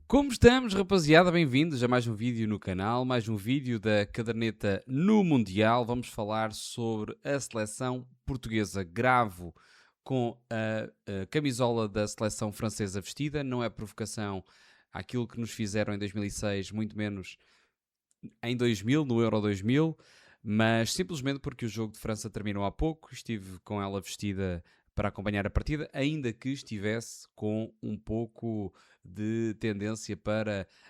Como estamos, rapaziada? Bem-vindos a mais um vídeo no canal, mais um vídeo da caderneta no Mundial. Vamos falar sobre a seleção portuguesa. Gravo com a camisola da seleção francesa vestida. Não é provocação àquilo que nos fizeram em 2006, muito menos em 2000, no Euro 2000, mas simplesmente porque o jogo de França terminou há pouco, estive com ela vestida para acompanhar a partida, ainda que estivesse com um pouco de tendência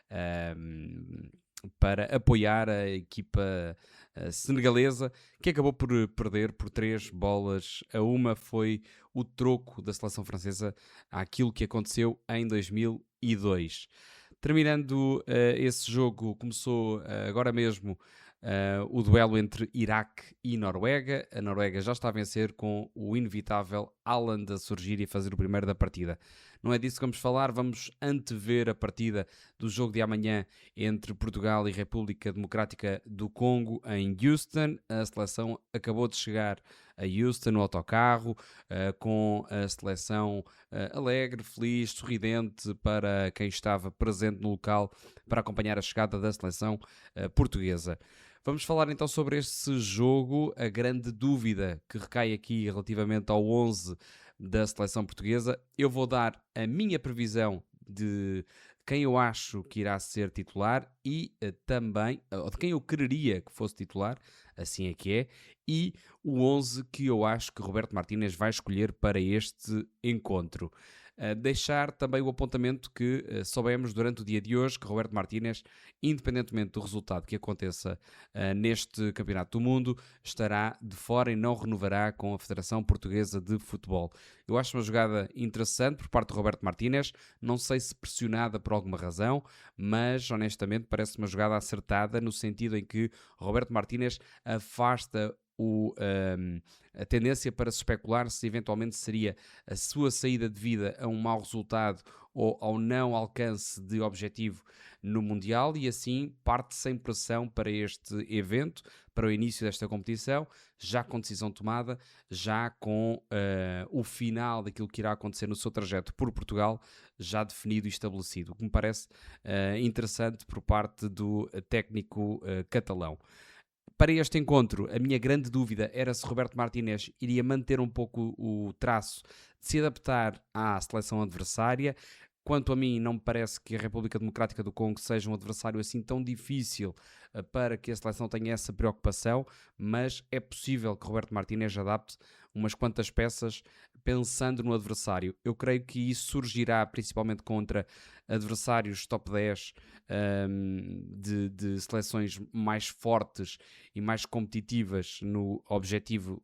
ahm, para apoiar a equipa senegalesa, que acabou por perder por 3 bolas a 1. Foi o troco da seleção francesa àquilo que aconteceu em 2002. Terminando esse jogo, começou agora mesmo o duelo entre Iraque e Noruega. A Noruega já está a vencer com o inevitável Haaland a surgir e a fazer o primeiro da partida. Não é disso que vamos falar, vamos antever a partida do jogo de amanhã entre Portugal e República Democrática do Congo em Houston. A seleção acabou de chegar a Houston no autocarro, com a seleção alegre, feliz, sorridente para quem estava presente no local para acompanhar a chegada da seleção portuguesa. Vamos falar então sobre este jogo. A grande dúvida que recai aqui relativamente ao 11 da seleção portuguesa. Eu vou dar a minha previsão de quem eu acho que irá ser titular e também, ou de quem eu quereria que fosse titular, assim é que é, e o 11 que eu acho que Roberto Martínez vai escolher para este encontro. Deixar também o apontamento que soubemos durante o dia de hoje que Roberto Martínez, independentemente do resultado que aconteça neste Campeonato do Mundo, estará de fora e não renovará com a Federação Portuguesa de Futebol. Eu acho uma jogada interessante por parte de Roberto Martínez, não sei se pressionada por alguma razão, mas honestamente parece uma jogada acertada no sentido em que Roberto Martínez afasta a tendência para se especular se eventualmente seria a sua saída devida a um mau resultado ou ao não alcance de objetivo no Mundial, e assim parte sem pressão para este evento, para o início desta competição, já com decisão tomada, já com o final daquilo que irá acontecer no seu trajeto por Portugal já definido e estabelecido, o que me parece interessante por parte do técnico catalão. Para este encontro, a minha grande dúvida era se Roberto Martínez iria manter um pouco o traço de se adaptar à seleção adversária. Quanto a mim, não me parece que a República Democrática do Congo seja um adversário assim tão difícil para que a seleção tenha essa preocupação, mas é possível que Roberto Martínez adapte umas quantas peças pensando no adversário. Eu creio que isso surgirá principalmente contra adversários top 10 de seleções mais fortes e mais competitivas no objetivo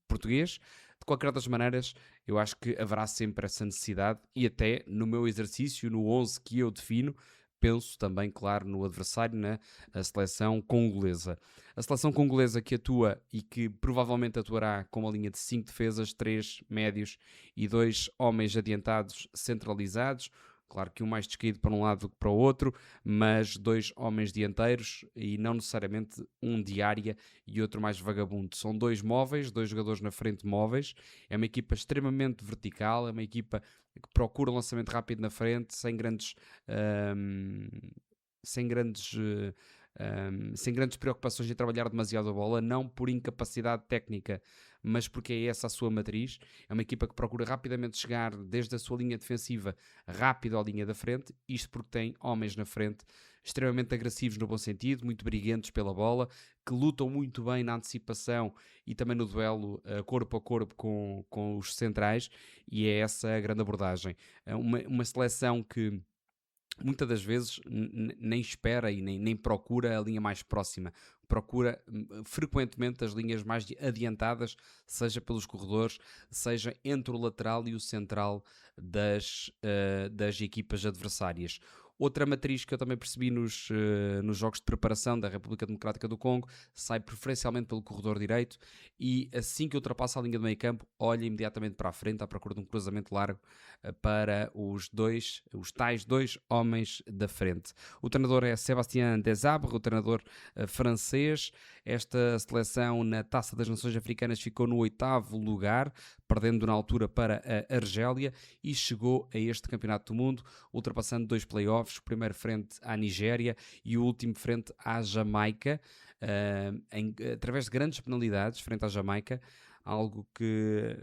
português. De qualquer das maneiras, eu acho que haverá sempre essa necessidade e até no meu exercício, no 11 que eu defino, penso também, claro, no adversário, na seleção congolesa. A seleção congolesa que atua e que provavelmente atuará com uma linha de 5 defesas, 3 médios e 2 homens adiantados centralizados. Claro que um mais descaído para um lado do que para o outro, mas 2 homens dianteiros e não necessariamente um de área e outro mais vagabundo. São 2 móveis, 2 jogadores na frente móveis. É uma equipa extremamente vertical, é uma equipa que procura um lançamento rápido na frente, ahm, sem grandes, sem grandes preocupações em trabalhar demasiado a bola, não por incapacidade técnica, mas porque é essa a sua matriz. É uma equipa que procura rapidamente chegar desde a sua linha defensiva rápido à linha da frente, isto porque tem homens na frente extremamente agressivos no bom sentido, muito briguentos pela bola, que lutam muito bem na antecipação e também no duelo corpo a corpo com os centrais, e é essa a grande abordagem. É uma seleção que muitas das vezes nem espera e nem procura a linha mais próxima. Procura frequentemente as linhas mais adiantadas, seja pelos corredores, seja entre o lateral e o central das equipas adversárias. Outra matriz que eu também percebi nos jogos de preparação da República Democrática do Congo, sai preferencialmente pelo corredor direito e assim que ultrapassa a linha do meio campo, olha imediatamente para a frente à procura de um cruzamento largo para os tais 2 homens da frente. O treinador é Sébastien Desabre, o treinador francês. Esta seleção na Taça das Nações Africanas ficou no 8º lugar, perdendo na altura para a Argélia, e chegou a este Campeonato do Mundo, ultrapassando 2 playoffs playoffs, o primeiro frente à Nigéria e o último frente à Jamaica, através de grandes penalidades frente à Jamaica, algo que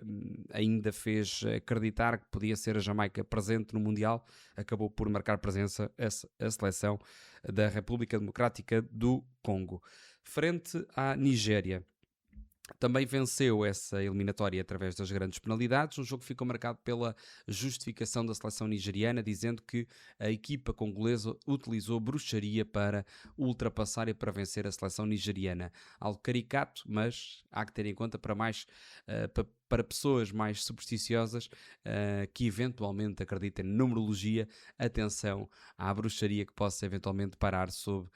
ainda fez acreditar que podia ser a Jamaica presente no Mundial. Acabou por marcar presença a seleção da República Democrática do Congo. Frente à Nigéria, também venceu essa eliminatória através das grandes penalidades. Um jogo que ficou marcado pela justificação da seleção nigeriana, dizendo que a equipa congolesa utilizou bruxaria para ultrapassar e para vencer a seleção nigeriana. Algo caricato, mas há que ter em conta para pessoas mais supersticiosas que eventualmente acreditem na numerologia, atenção à bruxaria que possa eventualmente parar sobre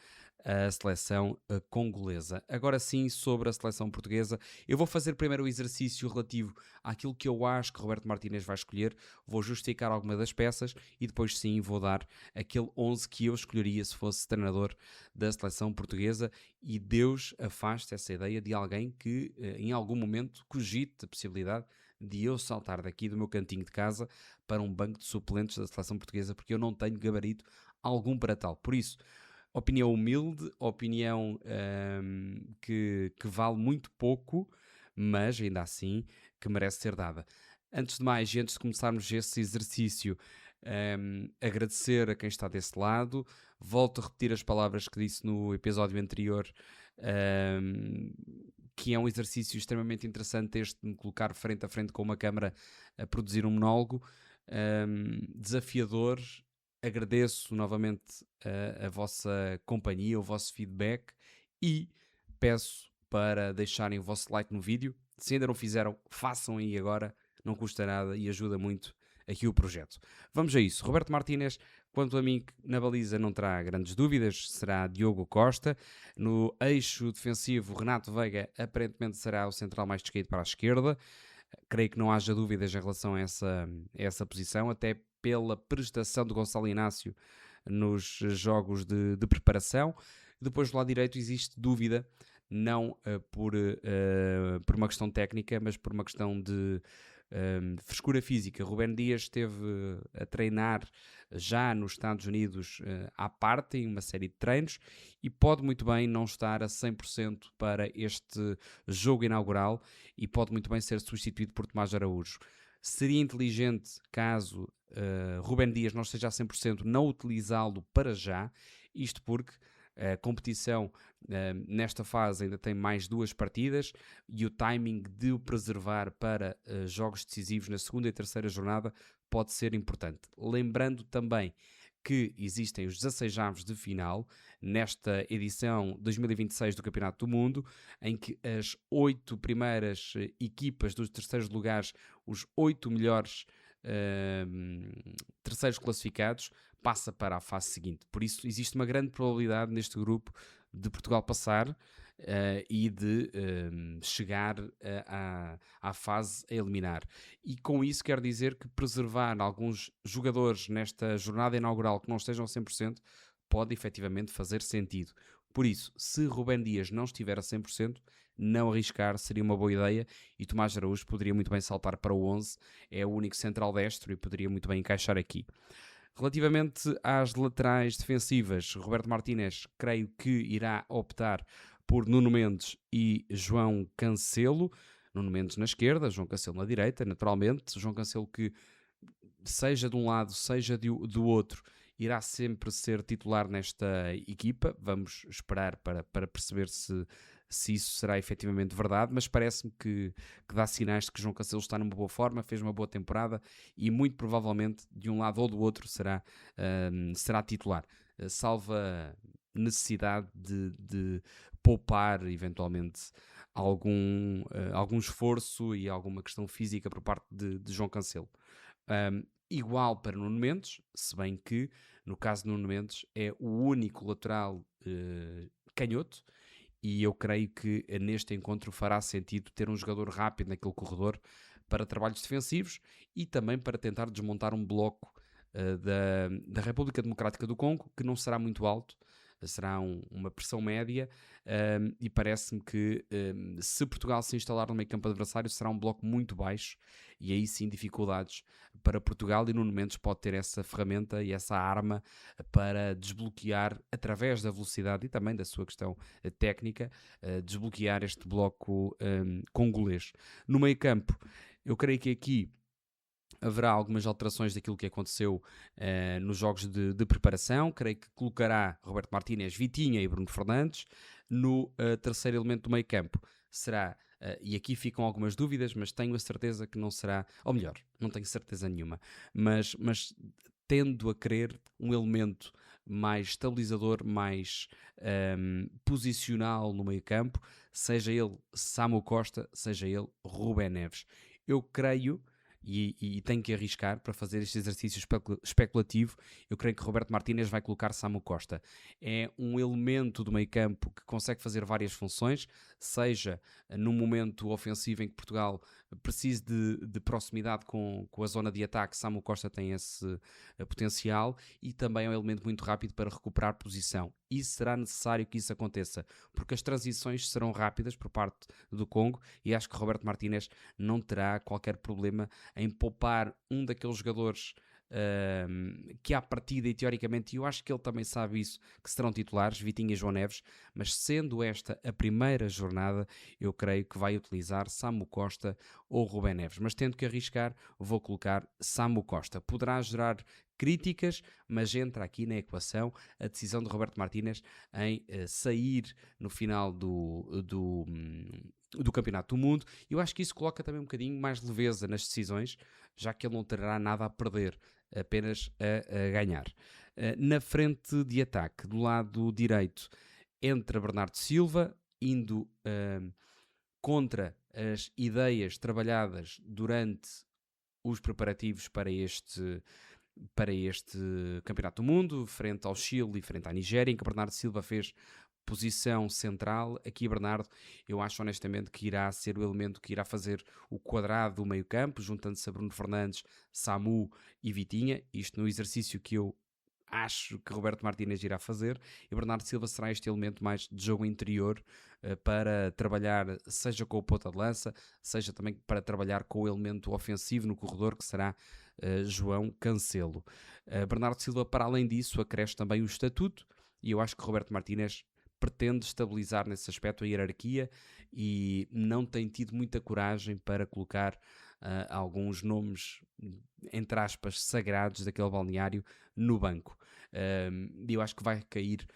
a seleção congolesa. Agora sim, sobre a seleção portuguesa, eu vou fazer primeiro o exercício relativo àquilo que eu acho que Roberto Martínez vai escolher, vou justificar alguma das peças e depois sim vou dar aquele 11 que eu escolheria se fosse treinador da seleção portuguesa, e Deus afaste essa ideia de alguém que em algum momento cogite a possibilidade de eu saltar daqui do meu cantinho de casa para um banco de suplentes da seleção portuguesa, porque eu não tenho gabarito algum para tal. Por isso, opinião humilde, opinião que vale muito pouco, mas ainda assim que merece ser dada. Antes de mais, e antes de começarmos esse exercício, agradecer a quem está desse lado. Volto a repetir as palavras que disse no episódio anterior, que é um exercício extremamente interessante este de me colocar frente a frente com uma câmara a produzir um monólogo, desafiador. Agradeço novamente a vossa companhia, o vosso feedback, e peço para deixarem o vosso like no vídeo. Se ainda não fizeram, façam aí agora, não custa nada e ajuda muito aqui o projeto. Vamos a isso. Roberto Martínez, quanto a mim, na baliza não terá grandes dúvidas, será Diogo Costa. No eixo defensivo, Renato Veiga aparentemente será o central mais descaído para a esquerda. Creio que não haja dúvidas em relação a essa posição, até pela prestação de Gonçalo Inácio nos jogos de preparação. Depois do lado direito existe dúvida, não por uma questão técnica, mas por uma questão de frescura física. Rubén Dias esteve a treinar já nos Estados Unidos à parte, em uma série de treinos, e pode muito bem não estar a 100% para este jogo inaugural e pode muito bem ser substituído por Tomás Araújo. Seria inteligente, caso Rubén Dias não esteja a 100%, não utilizá-lo para já, isto porque a competição nesta fase ainda tem mais 2 partidas e o timing de o preservar para jogos decisivos na segunda e terceira jornada pode ser importante. Lembrando também que existem os 16 avos de final nesta edição 2026 do Campeonato do Mundo, em que as 8 primeiras equipas dos terceiros lugares, os 8 melhores terceiros classificados, passa para a fase seguinte. Por isso existe uma grande probabilidade neste grupo de Portugal passar e de chegar à fase a eliminar. E com isso quero dizer que preservar alguns jogadores nesta jornada inaugural que não estejam a 100% pode efetivamente fazer sentido. Por isso, se Rubén Dias não estiver a 100%, não arriscar seria uma boa ideia, e Tomás Araújo poderia muito bem saltar para o 11, é o único central destro e poderia muito bem encaixar aqui. Relativamente às laterais defensivas, Roberto Martínez creio que irá optar por Nuno Mendes e João Cancelo. Nuno Mendes na esquerda, João Cancelo na direita, naturalmente. João Cancelo que, seja de um lado, seja do outro, irá sempre ser titular nesta equipa. Vamos esperar para perceber se isso será efetivamente verdade, mas parece-me que dá sinais de que João Cancelo está numa boa forma, fez uma boa temporada e muito provavelmente de um lado ou do outro será titular. Salva necessidade de poupar eventualmente algum esforço e alguma questão física por parte de João Cancelo. Igual para Nuno Mendes, se bem que no caso de Nuno Mendes é o único lateral canhoto, e eu creio que neste encontro fará sentido ter um jogador rápido naquele corredor para trabalhos defensivos e também para tentar desmontar um bloco da República Democrática do Congo, que não será muito alto, será uma pressão média, e parece-me que se Portugal se instalar no meio campo adversário será um bloco muito baixo e aí sim dificuldades para Portugal e Nuno Mendes pode ter essa ferramenta e essa arma para desbloquear através da velocidade e também da sua questão técnica, desbloquear este bloco congolês. No meio campo, eu creio que aqui haverá algumas alterações daquilo que aconteceu nos jogos de preparação. Creio que colocará Roberto Martínez, Vitinha e Bruno Fernandes. No terceiro elemento do meio campo será, e aqui ficam algumas dúvidas, mas tenho a certeza que não será, ou melhor, não tenho certeza nenhuma, mas tendo a querer um elemento mais estabilizador, mais posicional no meio campo, seja ele Samu Costa, seja ele Rubén Neves. Eu creio e tenho que arriscar para fazer este exercício especulativo. Eu creio que Roberto Martínez vai colocar Samu Costa. É um elemento do meio campo que consegue fazer várias funções, seja num momento ofensivo em que Portugal precise de proximidade com a zona de ataque, Samu Costa tem esse potencial e também é um elemento muito rápido para recuperar posição. E será necessário que isso aconteça, porque as transições serão rápidas por parte do Congo e acho que Roberto Martínez não terá qualquer problema em poupar um daqueles jogadores que à partida e teoricamente, e eu acho que ele também sabe isso, que serão titulares, Vitinha e João Neves, mas sendo esta a primeira jornada, eu creio que vai utilizar Samu Costa ou Rubén Neves, mas tendo que arriscar, vou colocar Samu Costa. Poderá gerar críticas, mas entra aqui na equação a decisão de Roberto Martínez em sair no final do Campeonato do Mundo. Eu acho que isso coloca também um bocadinho mais leveza nas decisões, já que ele não terá nada a perder, apenas a ganhar. Na frente de ataque, do lado direito, entra Bernardo Silva, indo contra as ideias trabalhadas durante os preparativos para este Campeonato do Mundo, frente ao Chile e frente à Nigéria, em que Bernardo Silva fez posição central. Aqui Bernardo, eu acho honestamente que irá ser o elemento que irá fazer o quadrado do meio campo, juntando-se a Bruno Fernandes, Samu e Vitinha, isto no exercício que eu acho que Roberto Martínez irá fazer, e Bernardo Silva será este elemento mais de jogo interior para trabalhar, seja com o ponta de lança, seja também para trabalhar com o elemento ofensivo no corredor, que será João Cancelo. Bernardo Silva, para além disso, acresce também o estatuto, e eu acho que Roberto Martínez pretende estabilizar nesse aspecto a hierarquia e não tem tido muita coragem para colocar alguns nomes, entre aspas, sagrados daquele balneário no banco. Eu acho que vai cair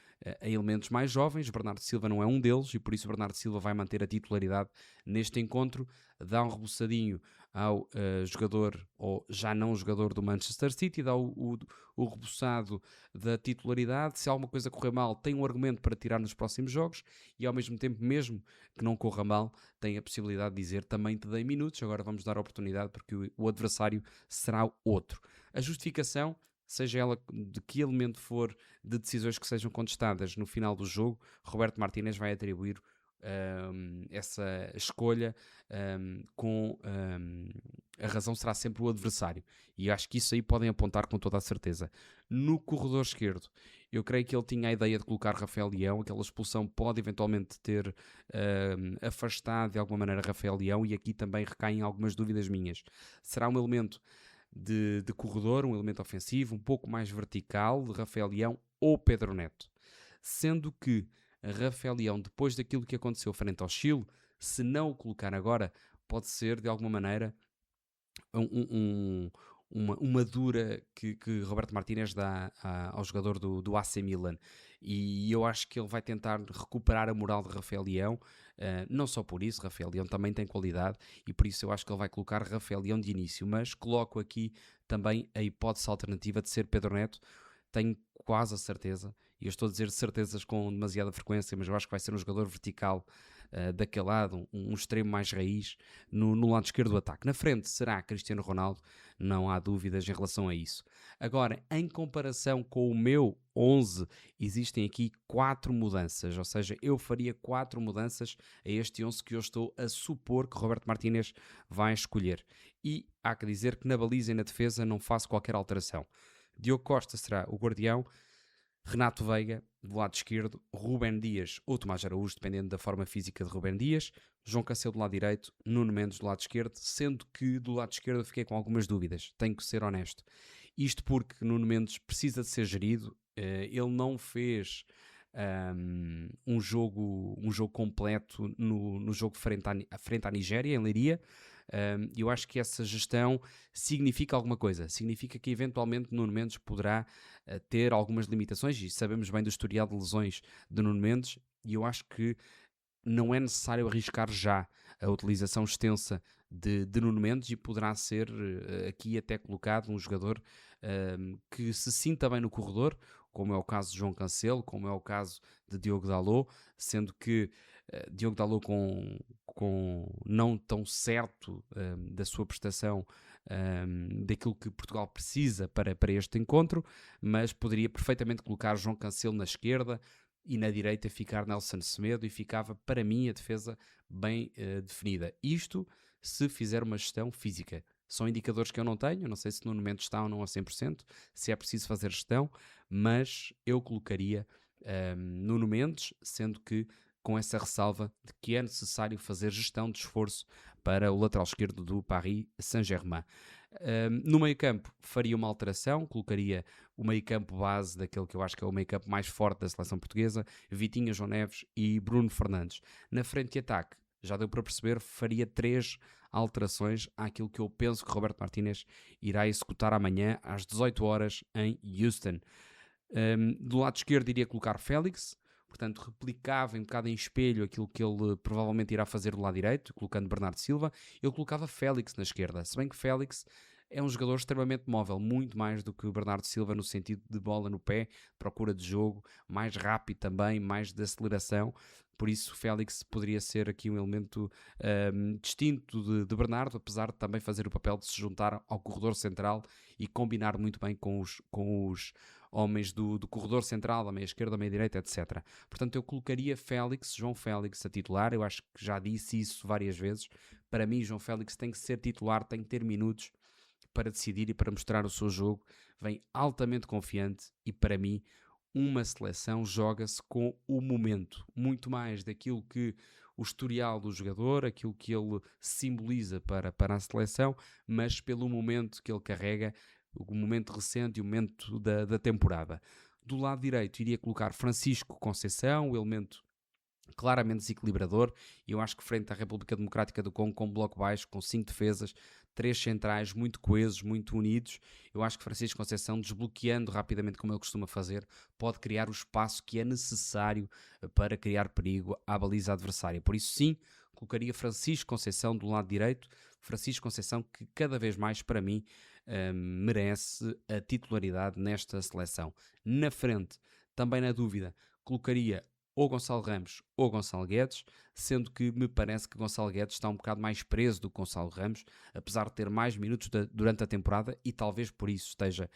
a elementos mais jovens. Bernardo Silva não é um deles e por isso Bernardo Silva vai manter a titularidade neste encontro, dá um reboçadinho ao jogador, ou já não jogador do Manchester City, dá o reboçado da titularidade. Se alguma coisa correr mal, tem um argumento para tirar nos próximos jogos e ao mesmo tempo, mesmo que não corra mal, tem a possibilidade de dizer também te dei minutos, agora vamos dar a oportunidade porque o adversário será outro. A justificação, seja ela de que elemento for de decisões que sejam contestadas no final do jogo, Roberto Martínez vai atribuir essa escolha com a razão será sempre o adversário e acho que isso aí podem apontar com toda a certeza. No corredor esquerdo eu creio que ele tinha a ideia de colocar Rafael Leão, aquela expulsão pode eventualmente ter afastado de alguma maneira Rafael Leão e aqui também recaem algumas dúvidas minhas. Será um elemento de corredor, um elemento ofensivo um pouco mais vertical de Rafael Leão ou Pedro Neto, sendo que Rafael Leão, depois daquilo que aconteceu frente ao Chile, se não o colocar agora, pode ser de alguma maneira uma dura que Roberto Martínez dá ao jogador do AC Milan e eu acho que ele vai tentar recuperar a moral de Rafael Leão, não só por isso, Rafael Leão também tem qualidade e por isso eu acho que ele vai colocar Rafael Leão de início, mas coloco aqui também a hipótese alternativa de ser Pedro Neto. Tenho quase a certeza, e eu estou a dizer certezas com demasiada frequência, mas eu acho que vai ser um jogador vertical daquele lado, um extremo mais raiz, no lado esquerdo do ataque. Na frente será Cristiano Ronaldo, não há dúvidas em relação a isso. Agora, em comparação com o meu 11, existem aqui 4 mudanças, ou seja, eu faria 4 mudanças a este 11 que eu estou a supor que Roberto Martínez vai escolher. E há que dizer que na baliza e na defesa não faço qualquer alteração. Diogo Costa será o guardião, Renato Veiga, do lado esquerdo, Rúben Dias ou Tomás Araújo, dependendo da forma física de Rúben Dias, João Cancelo do lado direito, Nuno Mendes do lado esquerdo, sendo que do lado esquerdo eu fiquei com algumas dúvidas, tenho que ser honesto. Isto porque Nuno Mendes precisa de ser gerido, ele não fez um jogo completo no jogo frente à Nigéria, em Leiria. Eu acho que essa gestão significa alguma coisa. Significa que eventualmente Nuno Mendes poderá ter algumas limitações, e sabemos bem do historial de lesões de Nuno Mendes, e eu acho que não é necessário arriscar já a utilização extensa de Nuno Mendes, e poderá ser aqui até colocado um jogador que se sinta bem no corredor, como é o caso de João Cancelo, como é o caso de Diogo Dalot, sendo que Diogo Dalot com não tão certo da sua prestação, daquilo que Portugal precisa para este encontro, mas poderia perfeitamente colocar João Cancelo na esquerda e na direita ficar Nelson Semedo, e ficava para mim a defesa bem definida. Isto se fizer uma gestão física. São indicadores que eu não tenho, não sei se no momento está ou não a 100%, se é preciso fazer gestão, mas eu colocaria Nuno Mendes, sendo que com essa ressalva de que é necessário fazer gestão de esforço para o lateral esquerdo do Paris Saint-Germain. No meio campo faria uma alteração, colocaria o meio campo base daquele que eu acho que é o meio campo mais forte da seleção portuguesa, Vitinha, João Neves e Bruno Fernandes. Na frente de ataque, já deu para perceber, faria 3 alterações àquilo que eu penso que Roberto Martínez irá executar amanhã às 18 horas em Houston. Do lado esquerdo iria colocar Félix, portanto replicava um bocado em espelho aquilo que ele provavelmente irá fazer do lado direito, colocando Bernardo Silva. Eu colocava Félix na esquerda, se bem que Félix é um jogador extremamente móvel, muito mais do que o Bernardo Silva no sentido de bola no pé, procura de jogo, mais rápido também, mais de aceleração. Por isso, Félix poderia ser aqui um elemento distinto de Bernardo, apesar de também fazer o papel de se juntar ao corredor central e combinar muito bem com os homens do corredor central, da meia esquerda, da meia direita, etc. Portanto, eu colocaria João Félix a titular. Eu acho que já disse isso várias vezes. Para mim, João Félix tem que ser titular, tem que ter minutos para decidir e para mostrar o seu jogo. Vem altamente confiante e, para mim, uma seleção joga-se com o momento, muito mais daquilo que o historial do jogador, aquilo que ele simboliza para a seleção, mas pelo momento que ele carrega, o momento recente e o momento da temporada. Do lado direito iria colocar Francisco Conceição, o elemento claramente desequilibrador. Eu acho que frente à República Democrática do Congo, com um bloco baixo, com 5 defesas, 3 centrais muito coesos, muito unidos, eu acho que Francisco Conceição, desbloqueando rapidamente como ele costuma fazer, pode criar o espaço que é necessário para criar perigo à baliza adversária. Por isso sim, colocaria Francisco Conceição do lado direito, Francisco Conceição que cada vez mais para mim merece a titularidade nesta seleção. Na frente, também na dúvida, colocaria ou Gonçalo Ramos ou Gonçalo Guedes, sendo que me parece que Gonçalo Guedes está um bocado mais preso do que Gonçalo Ramos, apesar de ter mais minutos durante a temporada, e talvez por isso esteja,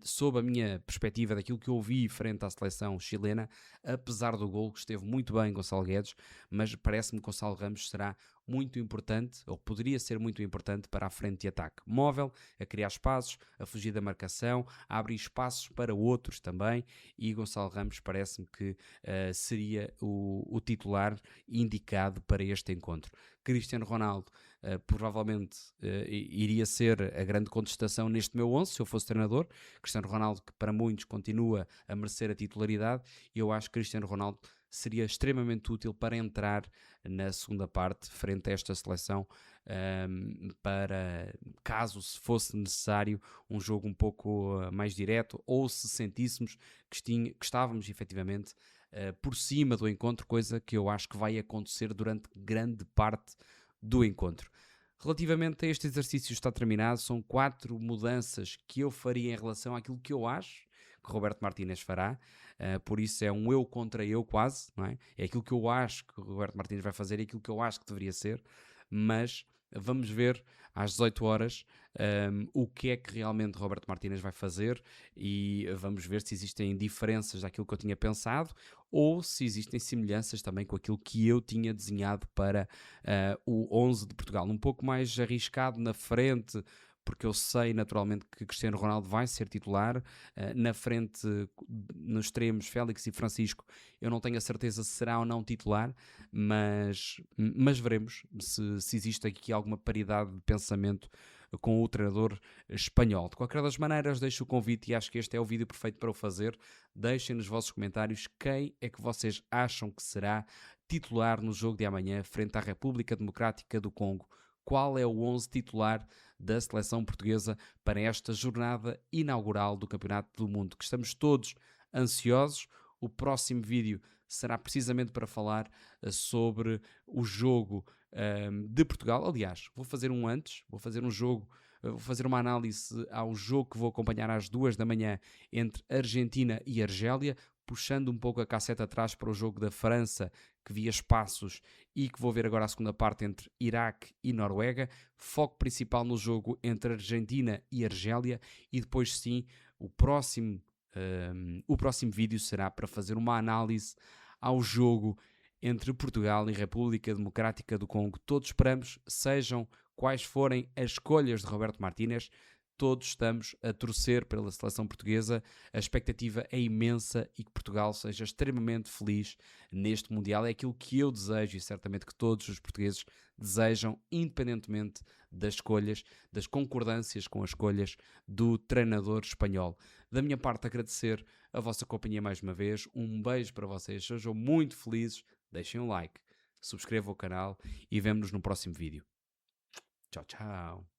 sob a minha perspectiva daquilo que eu vi frente à seleção chilena, apesar do gol, que esteve muito bem Gonçalo Guedes, mas parece-me que Gonçalo Ramos será muito importante, ou poderia ser muito importante para a frente de ataque. Móvel, a criar espaços, a fugir da marcação, a abrir espaços para outros também, e Gonçalo Ramos parece-me que seria o titular indicado para este encontro. Cristiano Ronaldo provavelmente iria ser a grande contestação neste meu 11, se eu fosse treinador. Cristiano Ronaldo, que para muitos continua a merecer a titularidade, e eu acho que Cristiano Ronaldo seria extremamente útil para entrar na segunda parte, frente a esta seleção, para, caso se fosse necessário, um jogo um pouco mais direto, ou se sentíssemos que estávamos efetivamente por cima do encontro, coisa que eu acho que vai acontecer durante grande parte do encontro. Relativamente a este exercício está terminado, são 4 mudanças que eu faria em relação àquilo que eu acho que Roberto Martínez fará, por isso é um eu contra eu quase, não é? É aquilo que eu acho que o Roberto Martínez vai fazer e aquilo que eu acho que deveria ser, mas vamos ver às 18 horas o que é que realmente Roberto Martínez vai fazer, e vamos ver se existem diferenças daquilo que eu tinha pensado ou se existem semelhanças também com aquilo que eu tinha desenhado para o 11 de Portugal. Um pouco mais arriscado na frente, porque eu sei naturalmente que Cristiano Ronaldo vai ser titular. Na frente, nos extremos, Félix e Francisco, eu não tenho a certeza se será ou não titular, mas veremos se existe aqui alguma paridade de pensamento com o treinador espanhol. De qualquer das maneiras, deixo o convite e acho que este é o vídeo perfeito para o fazer. Deixem nos vossos comentários quem é que vocês acham que será titular no jogo de amanhã frente à República Democrática do Congo. Qual é o 11 titular da seleção portuguesa para esta jornada inaugural do Campeonato do Mundo, que estamos todos ansiosos. O próximo vídeo será precisamente para falar sobre o jogo de Portugal. Aliás, vou fazer um antes, vou fazer um jogo, vou fazer uma análise ao jogo que vou acompanhar às 2 da manhã entre Argentina e Argélia, puxando um pouco a cassete atrás para o jogo da França, que via espaços, e que vou ver agora a segunda parte entre Iraque e Noruega. Foco principal no jogo entre Argentina e Argélia, e depois sim, o próximo vídeo será para fazer uma análise ao jogo entre Portugal e República Democrática do Congo. Todos esperamos, sejam quais forem as escolhas de Roberto Martínez, todos estamos a torcer pela seleção portuguesa. A expectativa é imensa e que Portugal seja extremamente feliz neste Mundial. É aquilo que eu desejo e certamente que todos os portugueses desejam, independentemente das escolhas, das concordâncias com as escolhas do treinador espanhol. Da minha parte, agradecer a vossa companhia mais uma vez. Um beijo para vocês, sejam muito felizes, deixem um like, subscrevam o canal e vemo-nos no próximo vídeo. Tchau, tchau.